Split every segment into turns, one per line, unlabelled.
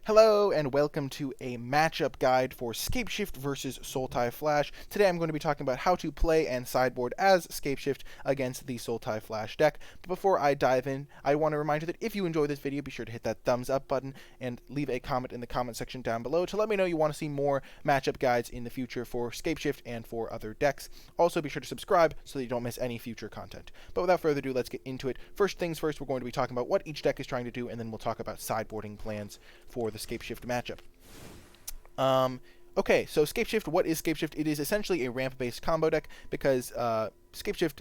Hello and welcome to a matchup guide for Scapeshift versus Sultai Flash. Today I'm going to be talking about how to play and sideboard as Scapeshift against the Sultai Flash deck. But before I dive in, I want to remind you that if you enjoy this video, be sure to hit that thumbs up button and leave a comment in the comment section down below to let me know you want to see more matchup guides in the future for Scapeshift and for other decks. Also be sure to subscribe so that you don't miss any future content. But without further ado, let's get into it. First things first, we're going to be talking about what each deck is trying to do, and then we'll talk about sideboarding plans for the Scapeshift matchup. Okay, so Scapeshift, what is Scapeshift? It is essentially a ramp-based combo deck because Scapeshift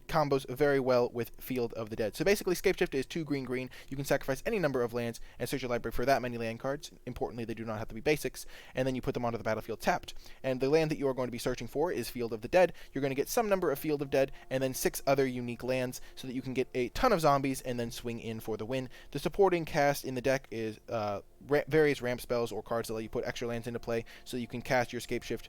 combos very well with Field of the Dead. So basically, Scapeshift is 2 green. You can sacrifice any number of lands and search your library for that many land cards. Importantly, they do not have to be basics, and then you put them onto the battlefield tapped. And the land that you are going to be searching for is Field of the Dead. You're going to get some number of Field of Dead, and then 6 other unique lands, so that you can get a ton of zombies and then swing in for the win. The supporting cast in the deck is various ramp spells or cards that let you put extra lands into play, so you can cast your Scapeshift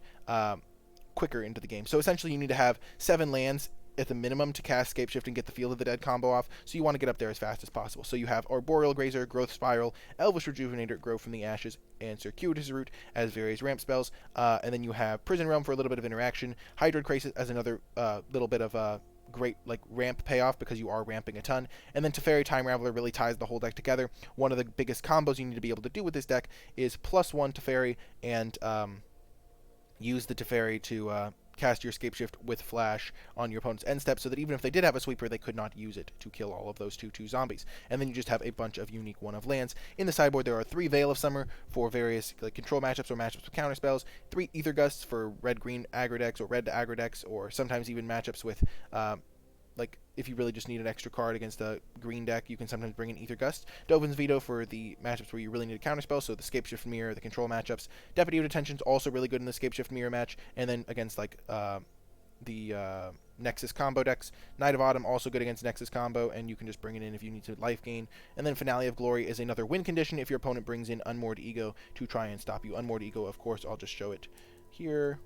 quicker into the game. So essentially you need to have 7 lands at the minimum to cast Scapeshift and get the Field of the Dead combo off, so you want to get up there as fast as possible. So you have Arboreal Grazer, Growth Spiral, Elvish Rejuvenator, Grow from the Ashes, and Circuitous Route as various ramp spells, and then you have Prison Realm for a little bit of interaction, Hydroid Crisis as another little bit of great ramp payoff because you are ramping a ton, and then Teferi Time Raveler really ties the whole deck together. One of the biggest combos you need to be able to do with this deck is +1 Teferi and use the Teferi to cast your Scapeshift with Flash on your opponent's end step, so that even if they did have a sweeper, they could not use it to kill all of those 2/2 zombies. And then you just have a bunch of unique one-of lands. In the sideboard, there are 3 Veil of Summer for various control matchups or matchups with counter spells, 3 Ether Gusts for red-green aggro decks or red to aggro decks, or sometimes even matchups with if you really just need an extra card against a green deck, you can sometimes bring in Ether Gust. Dovin's Veto for the matchups where you really need a counterspell, so the Scapeshift Mirror, the control matchups. Deputy of Detention's also really good in the Scapeshift Mirror match, and then against the Nexus combo decks. Knight of Autumn also good against Nexus combo, and you can just bring it in if you need to life gain. And then Finale of Glory is another win condition if your opponent brings in Unmoored Ego to try and stop you. Unmoored Ego, of course, I'll just show it here.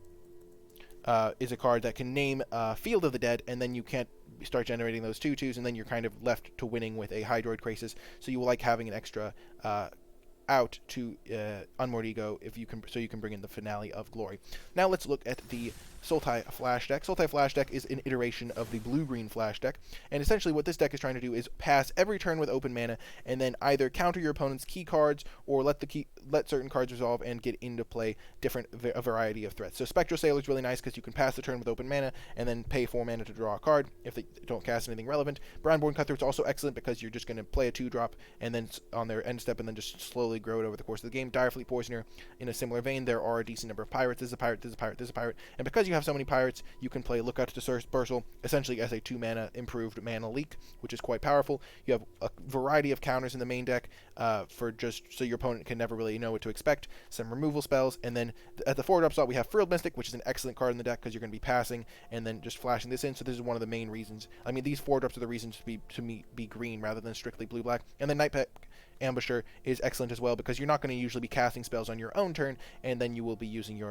Is a card that can name Field of the Dead, and then you can't start generating those 2/2s, and then you're kind of left to winning with a Hydroid Crisis. So you will like having an extra out to Unmoored Ego if you can, so you can bring in the Finale of Glory. Now let's look at the Sultai Flash deck. Sultai Flash deck is an iteration of the blue-green Flash deck, and essentially what this deck is trying to do is pass every turn with open mana, and then either counter your opponent's key cards or let certain cards resolve and get into play a variety of threats. So Spectral Sailor is really nice because you can pass the turn with open mana and then pay 4 mana to draw a card if they don't cast anything relevant. Brownborn Cutthroat's also excellent because you're just going to play a 2-drop and then on their end step and then just slowly grow it over the course of the game. Direfleet Poisoner, in a similar vein, there are a decent number of pirates. This is a pirate, this is a pirate, this is a pirate, and because you have so many pirates, you can play Lookout to Dispersal essentially as a 2-mana improved mana leak, which is quite powerful. You have a variety of counters in the main deck for just so your opponent can never really know what to expect. Some removal spells, and then at the 4-drop slot we have Frilled Mystic, which is an excellent card in the deck because you're going to be passing and then just flashing this in. So this is one of the main reasons. I mean, these 4-drops are the reasons to be green rather than strictly blue-black. And then Nightpack Ambusher is excellent as well because you're not going to usually be casting spells on your own turn, and then you will be using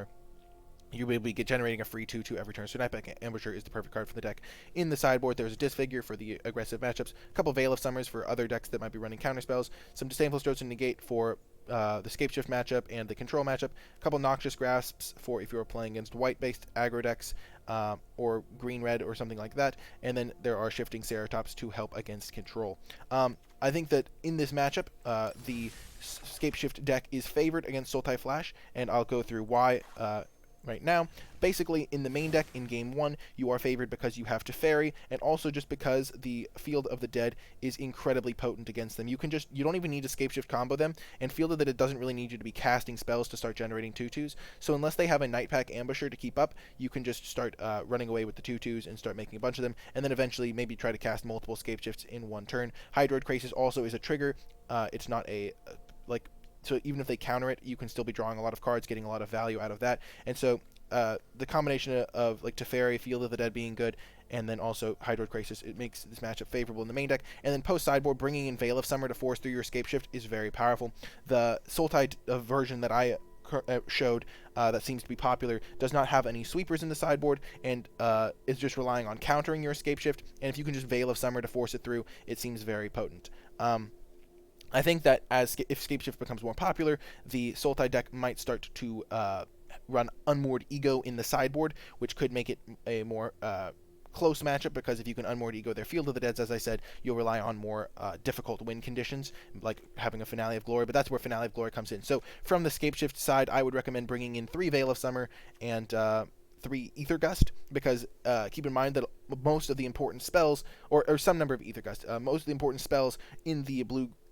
you will be generating a free 2/2 every turn. So Nightpack Ambusher is the perfect card for the deck. In the sideboard, there's a Disfigure for the aggressive matchups, a couple Veil of Summers for other decks that might be running counterspells, some Disdainful Strokes and Negate for the Scapeshift matchup and the control matchup, a couple Noxious Grasps for if you're playing against white-based aggro decks or green-red or something like that, and then there are Shifting Ceratops to help against control. I think that in this matchup, the Scapeshift deck is favored against Sultai Flash, and I'll go through why right now. Basically, in the main deck in Game 1, you are favored because you have Teferi, and also just because the Field of the Dead is incredibly potent against them. You don't even need to Scapeshift combo them, and Field of the Dead doesn't really need you to be casting spells to start generating 2/2s. So unless they have a Nightpack Ambusher to keep up, you can just start running away with the 2/2s and start making a bunch of them, and then eventually maybe try to cast multiple Scapeshifts in one turn. Hydroid Crisis also is a trigger. It's not a so even if they counter it, you can still be drawing a lot of cards, getting a lot of value out of that. And so the combination of Teferi, Field of the Dead being good, and then also Hydroid Crisis, it makes this matchup favorable in the main deck. And then post-sideboard, bringing in Veil of Summer to force through your Scapeshift is very powerful. The Sultai version that I showed that seems to be popular does not have any sweepers in the sideboard, and is just relying on countering your Scapeshift, and if you can just Veil of Summer to force it through, it seems very potent. I think that if Scapeshift becomes more popular, the Sultai deck might start to run Unmoored Ego in the sideboard, which could make it a more close matchup, because if you can Unmoored Ego their Field of the Deads, as I said, you'll rely on more difficult win conditions, like having a Finale of Glory, but that's where Finale of Glory comes in. So from the Scapeshift side, I would recommend bringing in 3 Veil of Summer and 3 Ether Gust, because keep in mind that most of the important spells, or some number of Ether Gust, most of the important spells in the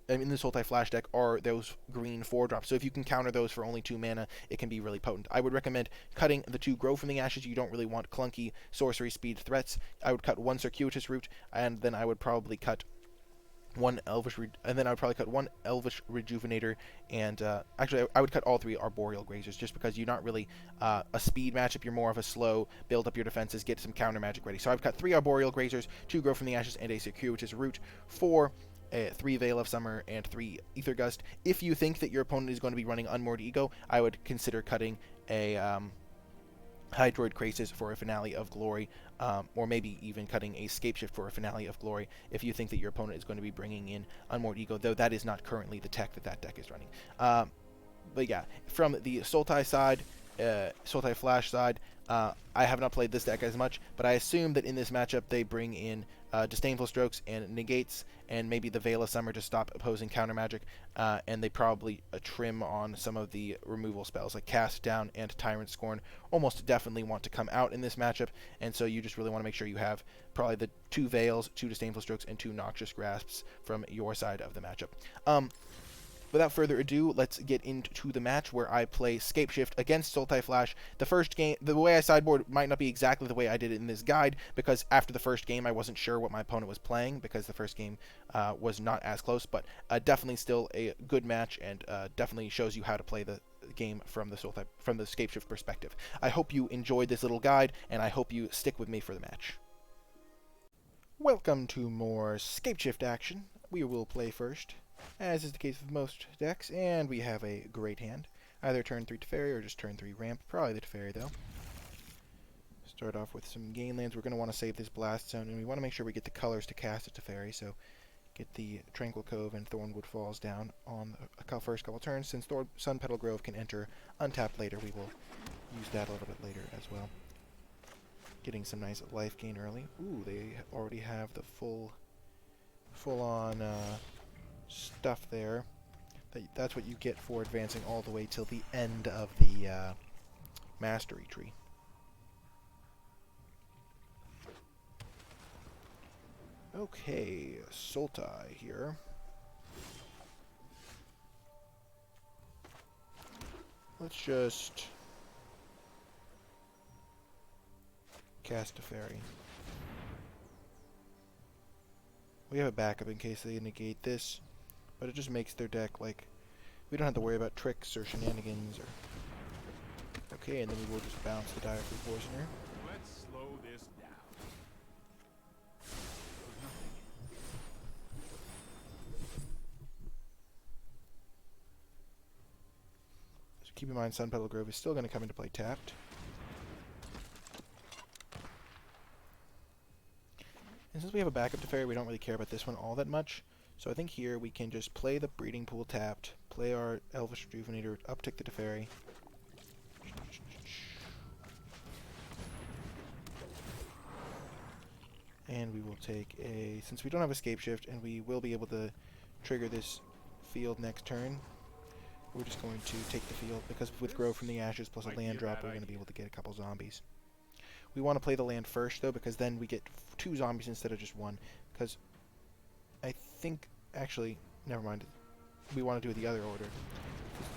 Sultai Flash deck are those green 4-drops. So if you can counter those for only 2 mana, it can be really potent. I would recommend cutting the 2 Grow from the Ashes. You don't really want clunky sorcery speed threats. I would cut 1 Circuitous Root, and then I would probably cut one Elvish Rejuvenator, and actually I would cut all 3 Arboreal Grazers, just because you're not really a speed matchup. You're more of a slow, build up your defenses, get some counter magic ready. So I've cut 3 Arboreal Grazers, 2 Grow from the Ashes, and a Circuitous Root for 3 Veil of Summer and 3 Ether Gust. If you think that your opponent is going to be running Unmoored Ego, I would consider cutting a Hydroid Krasis for a Finale of Glory, or maybe even cutting a Scapeshift for a Finale of Glory, if you think that your opponent is going to be bringing in Unmoored Ego, though that is not currently the tech that deck is running. But yeah, from the Sultai side, Sultai Flash side, I have not played this deck as much, but I assume that in this matchup they bring in Disdainful Strokes and Negates, and maybe the Veil of Summer to stop opposing counter magic, and they probably trim on some of the removal spells, like Cast Down and Tyrant Scorn almost definitely want to come out in this matchup, and so you just really want to make sure you have probably the 2 Veils, 2 Disdainful Strokes, and 2 Noxious Grasps from your side of the matchup. Without further ado, let's get into the match where I play Scapeshift against Sultai Flash. The first game, the way I sideboard might not be exactly the way I did it in this guide, because after the first game I wasn't sure what my opponent was playing, because the first game was not as close, but definitely still a good match, and definitely shows you how to play the game from the Scapeshift perspective. I hope you enjoyed this little guide, and I hope you stick with me for the match. Welcome to more Scapeshift action. We will play first, as is the case with most decks, and we have a great hand. Either turn 3 Teferi or just turn 3 Ramp. Probably the Teferi, though. Start off with some gain lands. We're going to want to save this Blast Zone, and we want to make sure we get the colors to cast a Teferi, so get the Tranquil Cove and Thornwood Falls down on the first couple turns. Since Sun Petal Grove can enter untapped later, we will use that a little bit later as well. Getting some nice life gain early. Ooh, they already have the full-on stuff there. That's what you get for advancing all the way till the end of the mastery tree. Okay, Sultai here. Let's just cast a fairy. We have a backup in case they negate this, but it just makes their deck like we don't have to worry about tricks or shenanigans or. Okay, and then we will just bounce the Direful Poisoner.
Let's slow this down.
So keep in mind, Sun Petal Grove is still going to come into play tapped. And since we have a backup to Fairy, we don't really care about this one all that much. So I think here we can just play the Breeding Pool tapped, play our Elvish Rejuvenator, uptick the Teferi. And we will take a, since we don't have a Scapeshift, and we will be able to trigger this field next turn, we're just going to take the field, because with Grow from the Ashes plus a land drop, we're going to be able to get a couple zombies. We want to play the land first, though, because then we get 2 zombies instead of just 1. Because I think, actually, never mind. We want to do it the other order.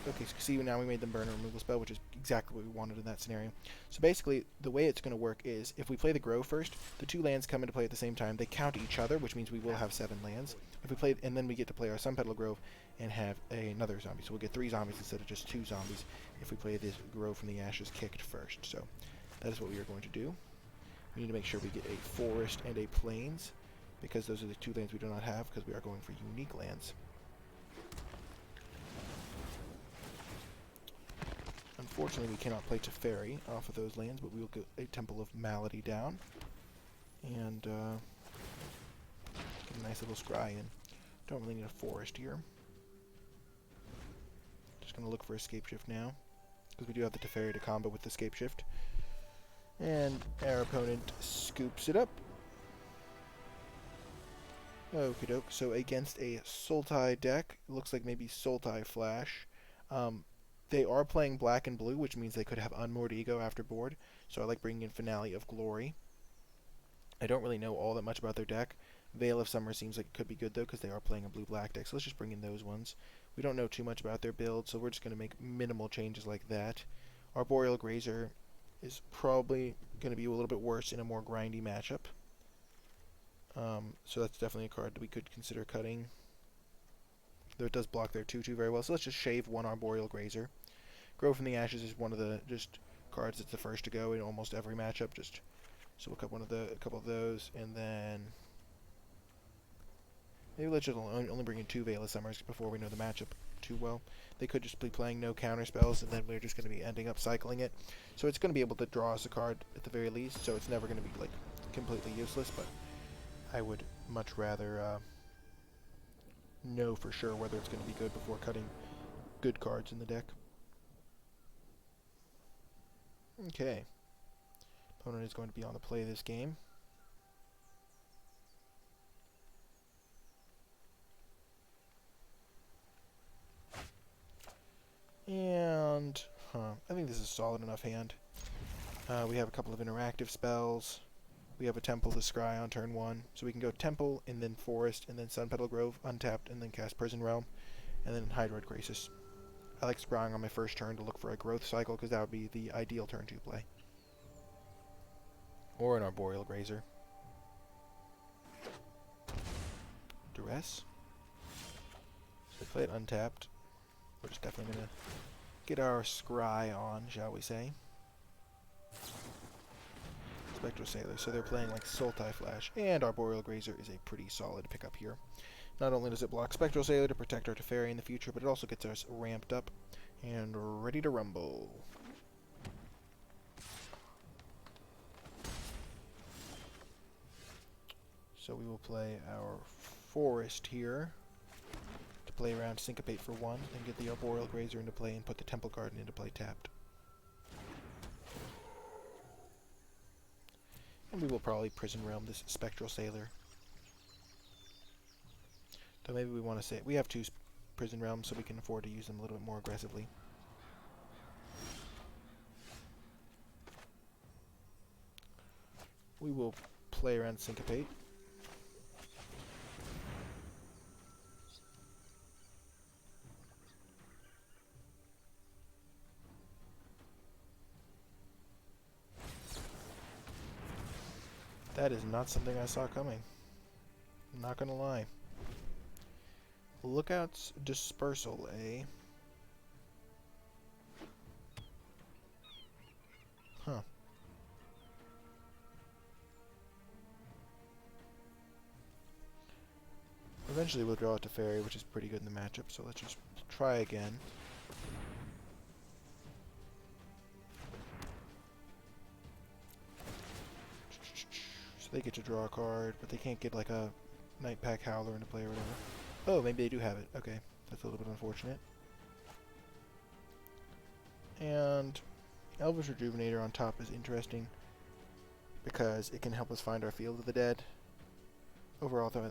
Okay, so see, now we made them burn a removal spell, which is exactly what we wanted in that scenario. So basically, the way it's going to work is, if we play the Grow first, the 2 lands come into play at the same time. They count each other, which means we will have 7 lands. If we play, and then we get to play our Sun Petal Grove and have another zombie. So we'll get 3 zombies instead of just 2 zombies if we play this Grow from the Ashes kicked first. So that is what we are going to do. We need to make sure we get a forest and a plains, because those are the 2 lands we do not have, because we are going for unique lands. Unfortunately, we cannot play Teferi off of those lands, but we will get a Temple of Malady down, and get a nice little scry in. Don't really need a forest here. going to look for a Scapeshift now, because we do have the Teferi to combo with the Scapeshift. And our opponent scoops it up. Okie doke. So against a Sultai deck, it looks like maybe Sultai Flash. They are playing black and blue, which means they could have Unmoored Ego after board. So I like bringing in Finale of Glory. I don't really know all that much about their deck. Veil of Summer seems like it could be good, though, because they are playing a blue-black deck. So let's just bring in those ones. We don't know too much about their build, so we're just going to make minimal changes like that. Arboreal Grazer is probably going to be a little bit worse in a more grindy matchup. So that's definitely a card that we could consider cutting. Though it does block their 2/2 very well. So let's just shave one Arboreal Grazer. Grow from the Ashes is one of the cards that's the first to go in almost every matchup. So we'll cut a couple of those, and then maybe let's just only bring in 2 Veil of Summers before we know the matchup too well. They could just be playing no counter spells, and then we're just going to be ending up cycling it. So it's going to be able to draw us a card at the very least. So it's never going to be like completely useless, but I would much rather know for sure whether it's going to be good before cutting good cards in the deck. Okay. Opponent is going to be on the play this game. And, I think this is a solid enough hand. We have a couple of interactive spells. We have a Temple to scry on turn 1. So we can go Temple, and then Forest, and then Sunpetal Grove, untapped, and then cast Prison Realm, and then Hydroid Graces. I like scrying on my first turn to look for a growth cycle, because that would be the ideal turn 2 play. Or an Arboreal Grazer. Duress. So we play it untapped. We're just definitely going to get our scry on, shall we say. Spectral Sailor. So they're playing like Sultai Flash, and Arboreal Grazer is a pretty solid pickup here. Not only does it block Spectral Sailor to protect our Teferi in the future, but it also gets us ramped up and ready to rumble. So we will play our Forest here to play around Syncopate for 1, and get the Arboreal Grazer into play and put the Temple Garden into play tapped. And we will probably Prison Realm this Spectral Sailor. Though maybe we want to say we have 2 Prison Realms, so we can afford to use them a little bit more aggressively. We will play around Syncopate. That is not something I saw coming. I'm not gonna lie. Lookout's Dispersal, eh? Huh. Eventually we'll draw a Teferi, which is pretty good in the matchup, so let's just try again. So they get to draw a card, but they can't get like a Nightpack Howler into play or whatever. Oh, maybe they do have it. Okay, that's a little bit unfortunate. And Elvish Rejuvenator on top is interesting because it can help us find our Field of the Dead. Overall, though,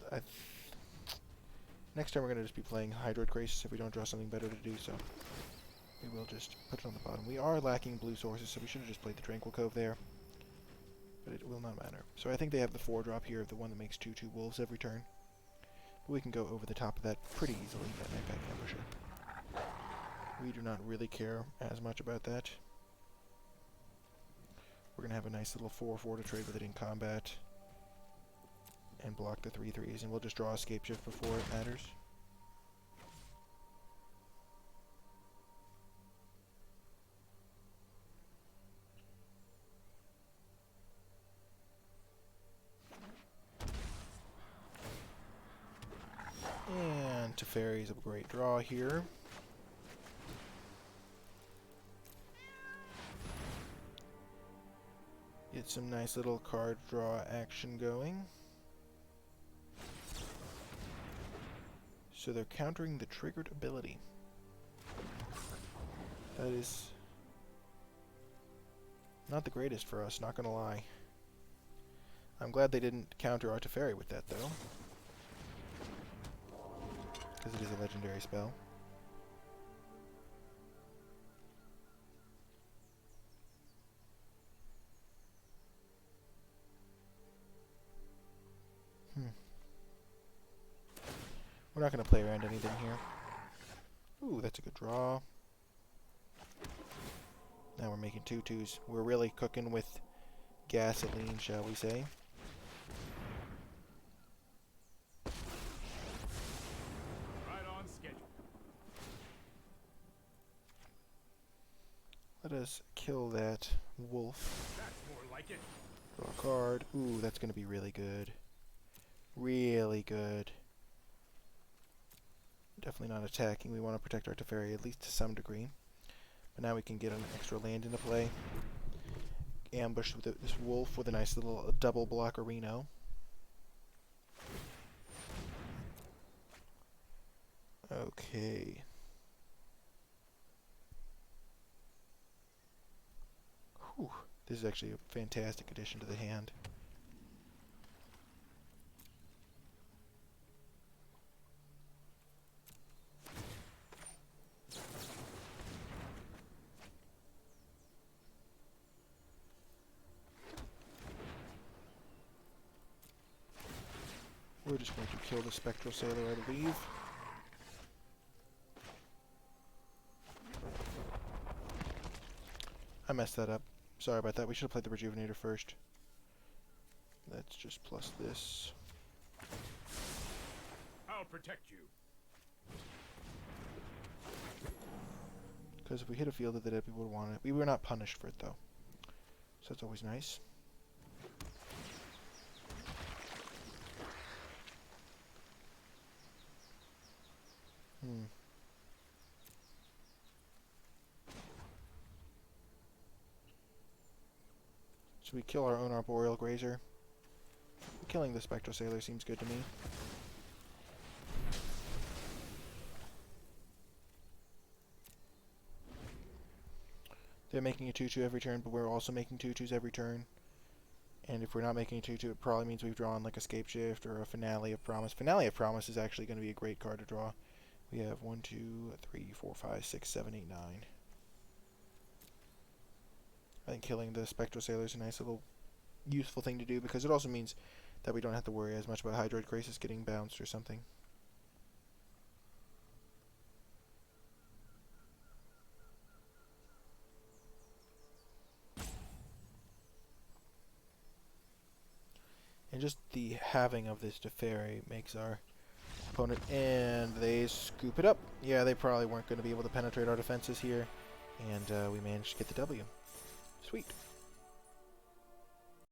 next turn we're going to just be playing Hydroid Graces if we don't draw something better to do so. We will just put it on the bottom. We are lacking blue sources, so we should have just played the Tranquil Cove there. But it will not matter. So I think they have the 4-drop here, the one that makes 2/2 wolves every turn. But we can go over the top of that pretty easily, that Nightpack Ambusher. We do not really care as much about that. We're going to have a nice little 4/4 to trade with it in combat. And block the 3/3s, and we'll just draw a Scapeshift before it matters. And Teferi's a great draw here. Get some nice little card draw action going. So they're countering the triggered ability. That is not the greatest for us, not gonna lie. I'm glad they didn't counter our Teferi with that, though. Because it is a legendary spell. We're not going to play around anything here. Ooh, that's a good draw. Now we're making 2/2s. We're really cooking with gasoline, shall we say.
Right on schedule.
Let us kill that wolf.
That's more like it.
Draw a card. Ooh, that's going to be really good. Really good. Definitely not attacking. We want to protect our Teferi at least to some degree. But now we can get an extra land into play. Ambush with this wolf with a nice little double block Reno. Okay. Whew. This is actually a fantastic addition to the hand. We're just going to kill the Spectral Sailor, I believe. I messed that up. Sorry about that. We should have played the Rejuvenator first. Let's just plus this.
I'll protect you.
Because if we hit a field of the dead, people would want it. We were not punished for it, though. So that's always nice. Should we kill our own Arboreal Grazer? Killing the Spectral Sailor seems good to me. They're making a 2/2 every turn, but we're also making 2/2s every turn. And if we're not making a 2/2, it probably means we've drawn like a Scapeshift or a Finale of Promise. Finale of Promise is actually going to be a great card to draw. We have 1, 2, 3, 4, 5, 6, 7, 8, 9. I think killing the Spectral Sailor is a nice little useful thing to do because it also means that we don't have to worry as much about Hydroid Crisis getting bounced or something. And just the having of this Teferi makes our opponent, and they scoop it up. Yeah, they probably weren't going to be able to penetrate our defenses here, and we managed to get the W. Sweet.